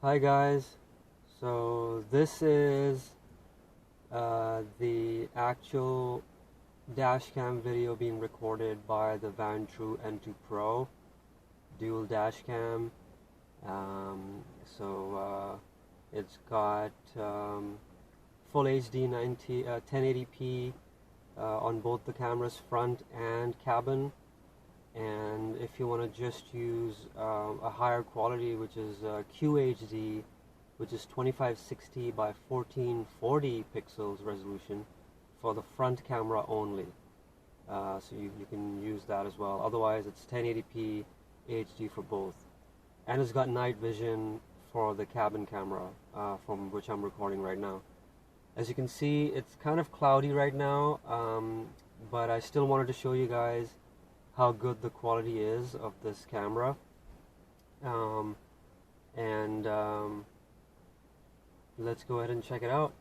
Hi guys, so this is the actual dashcam video being recorded by the Vantrue N2 Pro dual dashcam. It's got full HD 1080p on both the camera's front and cabin. And if you want to just use a higher quality, which is QHD, which is 2560 by 1440 pixels resolution for the front camera only. So you can use that as well. Otherwise, it's 1080p HD for both. And it's got night vision for the cabin camera, from which I'm recording right now. As you can see, it's kind of cloudy right now, but I still wanted to show you guys how good the quality is of this camera. Let's go ahead and check it out.